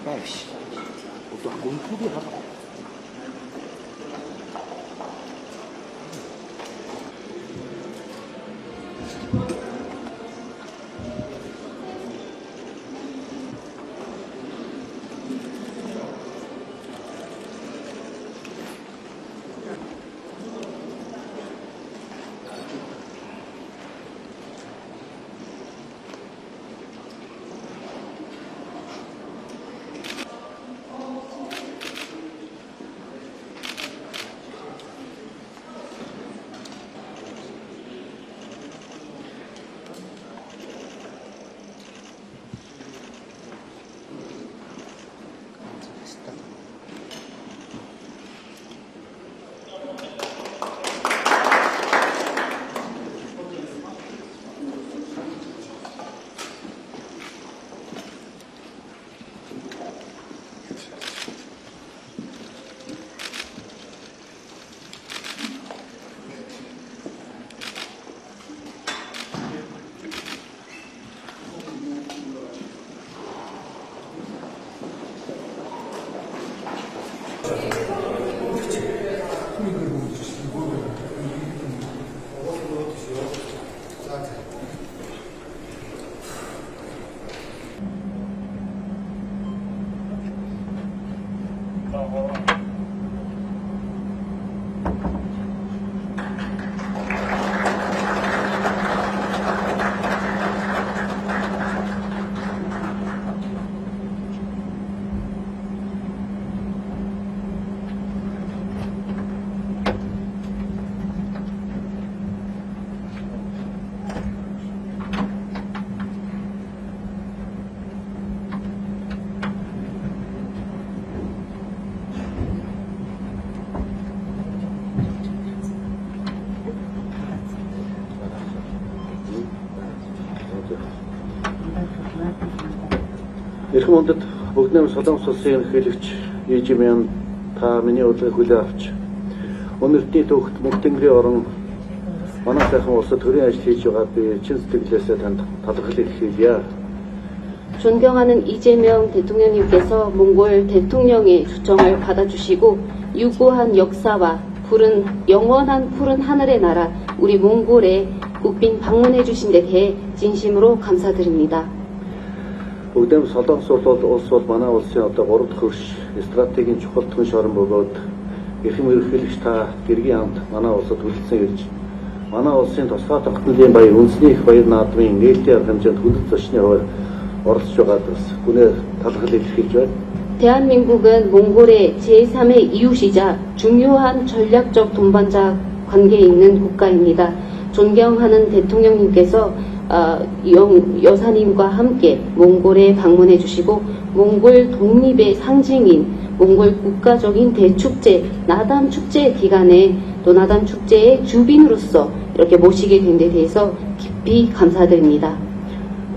아이씨, 또 공포도 하다. Ирэх мондод бүгд нэм Солонгос улсын ерөнхийлөгч Ижимэн та миний урилгыг хүлээн авч өнөртний төвхт мөнх тэнгэрийн орон манай сайхан улсад төрийн ажил хийж байгаа би чин сэтгэлээсээ танд талархлыг хэлье. 존경하는 이재명 대통령님께서 몽골 대통령의 초청을 받아주시고 유구한 역사와 영원한 푸른 하늘의 나라 우리 몽골에 국빈 방문해 주신 데 대해 진심으로 감사드립니다. Бүгдээм Солонгос улс бол манай улсын одоо 3 дахь хөрш стратегийн чухал түнш орон бөгөөд эрхэм ерөнхийлөгч та гэргийн амт манай улсад хүлцэн ирж манай улсын тусгай тогтнолын баяр үндэсний их баяр наадмын нээлттэй арга хэмжээнд хүлэц зочны хувьд оролцож байгаад бас гүнээр талархал илэрхийлж байна. 대한민국은 몽골의 제3의 이웃이자 중요한 전략적 동반자 관계에 있는 국가입니다. 존경하는 대통령님께서 여사님과 함께 몽골에 방문해 주시고 몽골 독립의 상징인 몽골 국가적인 대축제 나담 축제 기간에 또 나담 축제의 주빈으로서 이렇게 모시게 된 데 대해서 깊이 감사드립니다.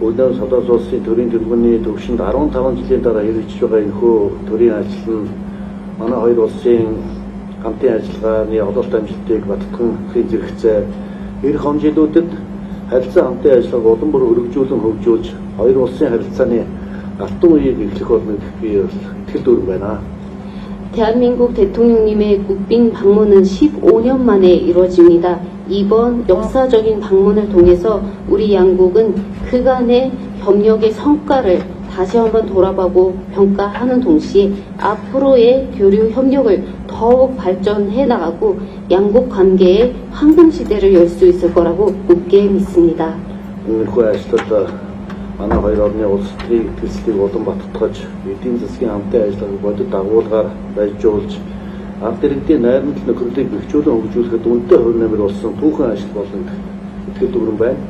Бүгдээ Солонгос улсын төрийн тэргүүний төвшөнд 15 жилийн дараа хэрэгжиж байгаа энэхүү төрийн ажил нь манай хоёр улсын хамтын ажиллагааны ололт амжилтыг баттган хэрэгжүүлэхцээ эх хонжилүүдэд харилцаа хамтын ажиллагааг улам бүр өргөжүүлэн хөгжүүлж хоёр улсын харилцааны алтан үеийг эхлэх болно гэх би итгэл дүүрэн байна. 대한민국 대통령님의 국빈 방문은 15년 만에 이루어집니다. 이번 역사적인 방문을 통해서 우리 양국은 그간의 협력의 성과를 다시 한번 돌아보고 평가하는 동시에 앞으로의 교류 협력을 더욱 발전해 나가고 양국 관계의 황금 시대를 열 수 있을 거라고 굳게 믿습니다. манай хоёр орны улс төрийн төслийг улам баттгаж эдийн засгийн хамтын ажиллагааг бодит дагуулгаар байжуулж ард иргэдийн найрамдал нөхөрлөлийг бэхжүүлэн хөгжүүлэхэд үнэтэй хувь нэмэр болсон түүхэн ажил болно итгэл дүүрэн байна.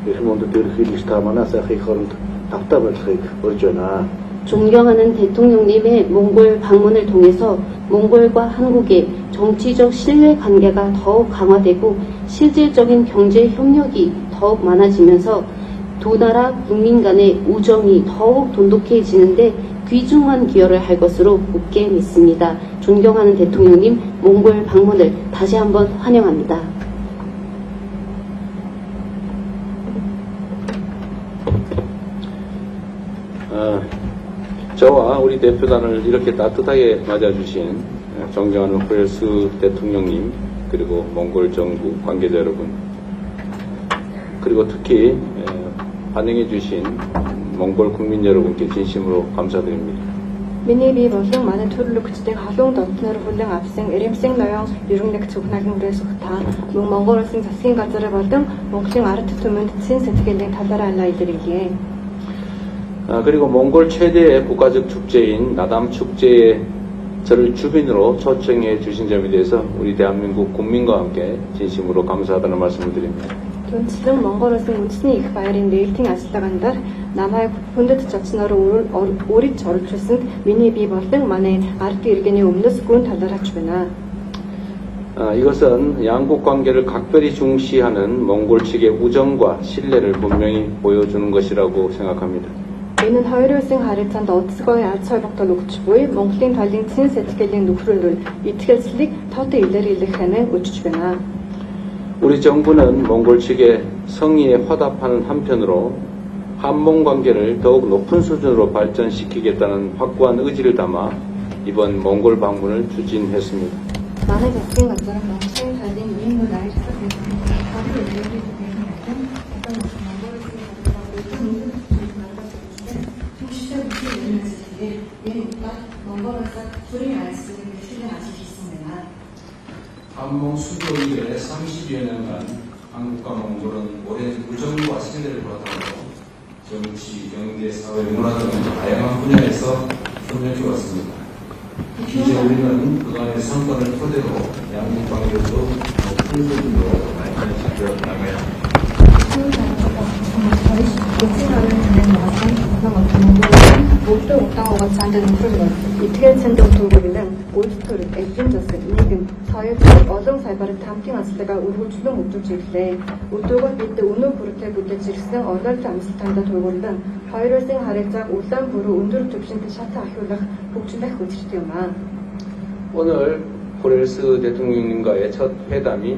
Эрхэм мондод ерөнхийлөгч та манай сайхан их оронд тавтаа барилгыг урьж байна. 존경하는 대통령님의 몽골 방문을 통해서 몽골과 한국의 정치적 신뢰 관계가 더욱 강화되고 실질적인 경제 협력이 더욱 많아지면서 두 나라 국민 간의 우정이 더욱 돈독해지는데 귀중한 기여를 할 것으로 굳게 믿습니다. 존경하는 대통령님 몽골 방문을 다시 한번 환영합니다. 저와 우리 대표단을 이렇게 따뜻하게 맞아주신 존경하는 후렐스 대통령님, 그리고 몽골 정부 관계자 여러분, 그리고 특히 환영해 주신 몽골 국민 여러분께 진심으로 감사드립니다. Миний бие болон манай төрөлхтдийн халуун донтноор хүлээн авсан Эремсийн ноён ерөн нэгц ухнагийн үрээс та мөн Монгол улсын засгийн газар болон Монголын ард түмэнд чин сэтгэлийн талаараа алаа илэрхийлье. 그리고 몽골 최대의 국가적 축제인 나담 축제에 저를 주빈으로 초청해 주신 점에 대해서 우리 대한민국 국민과 함께 진심으로 감사하다는 말씀을 드립니다. Түнчлэн Монгол улсын үндэсний их баярын нээлтийн ажиллагаанд намайг хүндэт зочноор үргэлж оролцуулсанд миний бие болон манай ард иргэний өмнөөс гүн талархаж байна. 이것은 양국 관계를 각별히 중시하는 몽골 측의 우정과 신뢰를 분명히 보여주는 것이라고 생각합니다. Энэ нь хоёр улсын харилцаанд онцгой аз холбогдол өгч буй Монголын талын чин сэтгэлийн нөхрөлөөр итгэлцлийг тод илэрхийлэх хэмээн үзэж байна. 우리 정부는 몽골 측의 성의에 화답하는 한편으로 한몽 관계를 더욱 높은 수준으로 발전시키겠다는 확고한 의지를 담아 이번 몽골 방문을 추진했습니다. Манай засгийн газар Монголын талын ийм үйл ажиллагааг тод илэрхийлэх 한몽 수교 이래 30여 년간 한국과 몽골은 오랜 우정과 신뢰를 바탕으로 정치, 경제, 사회, 문화 등 다양한 분야에서 협력해 왔습니다. 이제 우리는 그간의 성과를 토대로 양국 관계도 높은 수준으로 발전시켜 나가야 합니다. Өөртөө удаан хугацаанд нөхрөл итгэл цэндэн төвөглөн үйлдвэр, эдийн засаг, нийгэм, соёл, олон салбарт хамтын ажиллагаа үргэлжлэн үзүүлж ирлээ. Өдөөгөө бид өнөө хүртэл бүтэж ирсэн олон амжилтанд төвөглөн хоёр улсын харилцааг улаан бүрэн өндөр түвшинд шатаа ахиулах хөгжлөх үзэгтэй юм аа. 오늘 후렐스 대통령님과의 첫 회담이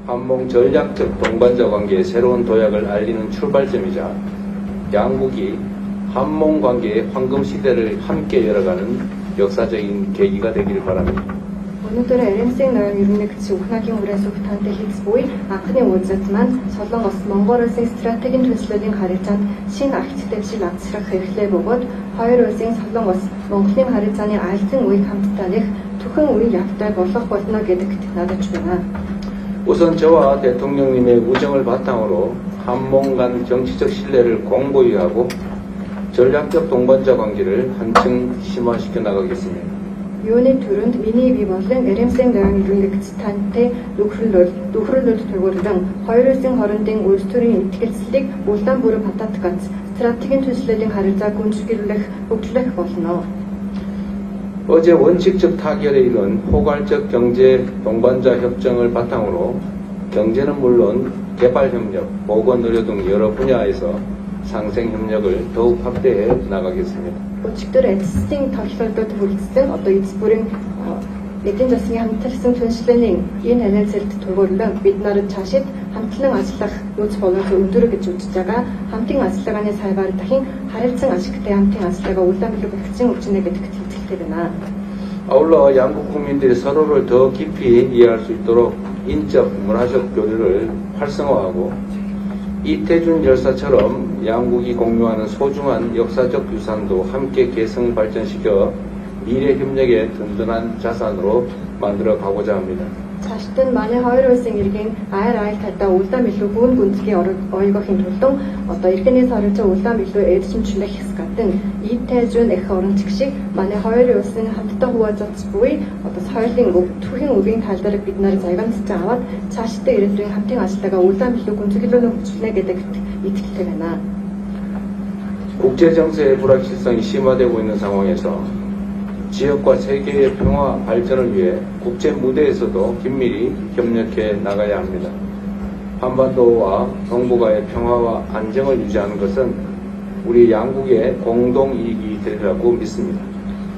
한몽 전략적 동반자 관계의 새로운 도약을 알리는 출발점이자 양국이 한몽 관계의 황금 시대를 함께 열어가는 역사적인 계기가 되기를 바랍니다. Өнөөдөр Эремсийн ноён ерөн нэгц ухнагийн үрээс ухтантай хийц буй анхны уулзалт маань Солонгос Монгол улсын стратегийн төлөвлөлийн харилцаанд шинэ архитектур шиг авчрах хэрэглээ бөгөөд хоёр улсын Солонгос Монголын харилцааны альцсан үеийг хамтдаа нэх түхэн үе явтай болох болно гэдэгт надад байна. 우선 저와 대통령님의 우정을 바탕으로 한몽 간 정치적 신뢰를 공고히 하고 전략적 동반자 관계를 한층 심화시켜 나가겠습니다. Юуны төрөнд миний бие болон Эремсийн ноён ерөн нэгц тантай нөхрөлөд төгөрлөн хоёр улсын хоорондын үйлдвэрийн итгэлцлийг улаан бүрэн бататгаж стратегийн төлөвлөлийн харилцааг гүнзгийрүүлэх хөгжлөх болно. 어제 원칙적 타결에 이른 포괄적 경제 동반자 협정을 바탕으로 경제는 물론 개발협력, 보건의료 등 여러 분야에서 상생협력을 더욱 확대해 나가겠습니다. Өчигдөр эцсийн тоглолтод хүрэлцсэн одоо эцс бүрийн эдийн засгийн хамтарсан төлөвлөлийн энэ хариуцлагад төгөрлөн бид нарт цаашид хамтлан ажиллах нөөц боловсрол өндөр гэж үзэж байгаа хамтын ажиллагааны салбар дахин харилцан ашигтай хамтын ажиллагаа улаан билүү багцсан өвчнө гэдэгт итгэлтэй байна. 아울러 양국 국민들이 서로를 더 깊이 이해할 수 있도록 인적, 문화적 교류를 활성화하고 이태준 열사처럼 양국이 공유하는 소중한 역사적 유산도 함께 개성 발전시켜 미래 협력의 든든한 자산으로 만들어 가고자 합니다. Цаашид нь манай хоёр улсын иргэн айр талдаа улаан билүү гүн гүнзгий ойгохын тулд одоо иргэний харилцаа улаан билүү эдшимчлэх гадна Итэжүн эх орон шиг манай хоёр улсын хамтдаа хуваалцаж буй одоо соёлын түүхийн өвийн тал дээр бид нар загварч аваад цаашдаа ирээдүйн хамтын ажиллагаа улаан билүү гүнзгийлүүлэн хөгжүүлнэ гэдэгт итгэлтэй байна. 국제 정세의 불확실성이 심화되고 있는 상황에서 지역과 세계의 평화 발전을 위해 국제 무대에서도 긴밀히 협력해 나가야 합니다. 한반도와 동북아의 평화와 안정을 유지하는 것은 우리 양국의 공동 이익이 되리라고 믿습니다.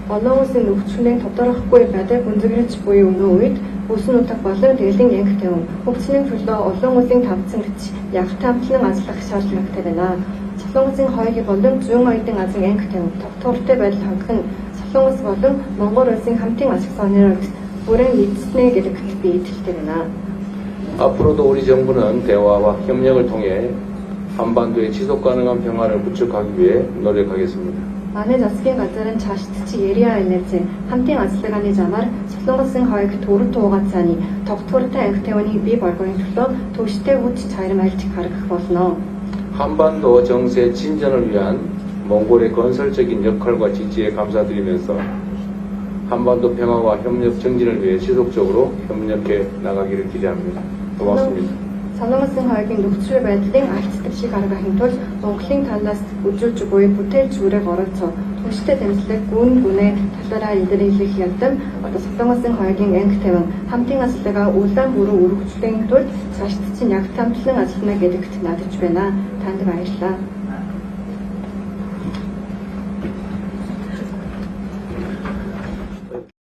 Олон улсын нөхцөлийн тодорхойгүй байдлыг гүнзгийрч буй өнөө үед бүс нутаг болон дэлхийн янг тавин хөгжлийн төлөө олон улсын тавцангч ягт хамтлан ажиллах шаардлагатай байна. Солонгосын хоёрын болон зүүн оюутан азийн анги тавин тогтвортой байдал хангах нь Солонгос болон Монгол улсын хамтын ашиг сонирхол бүрэн эзэснэ гэдэг би итгэлтэй байна. 앞으로도 우리 정부는 대화와 협력을 통해 한반도의 지속 가능한 평화를 구축하기 위해 노력하겠습니다. Манай засгийн газарын цаашдчиг Яриа энерги хамтын ажиллагааны замаар Солонгосын хоёрт төрөв туугацааны тогтвортой анги тавины бий болгохын төлөө төвштэй хүч чарам айлч гаргах болно. 한반도 정세 진전을 위한 몽골의 건설적인 역할과 지지에 감사드리면서 한반도 평화와 협력 정진을 위해 지속적으로 협력해 나가기를 기대합니다. 고맙습니다. Солонгосын хоёрын нөхцөл байдлын арчдаг шиг гаргахын тулд Монголын талаас үжүүлж буй бүтээл зүрэг оролцоо түнштэй тэмцлэг гүн гүнээ талаараа илэрхийлэх ядам одоо Солонгосын хоёрын анги тавин хамтын ажиллагаа улаан бүрэн өргөжлөхийн тулд цаашдсан яг тамтлан ажиллана гэдэгт найдаж байна. Танд баярлалаа.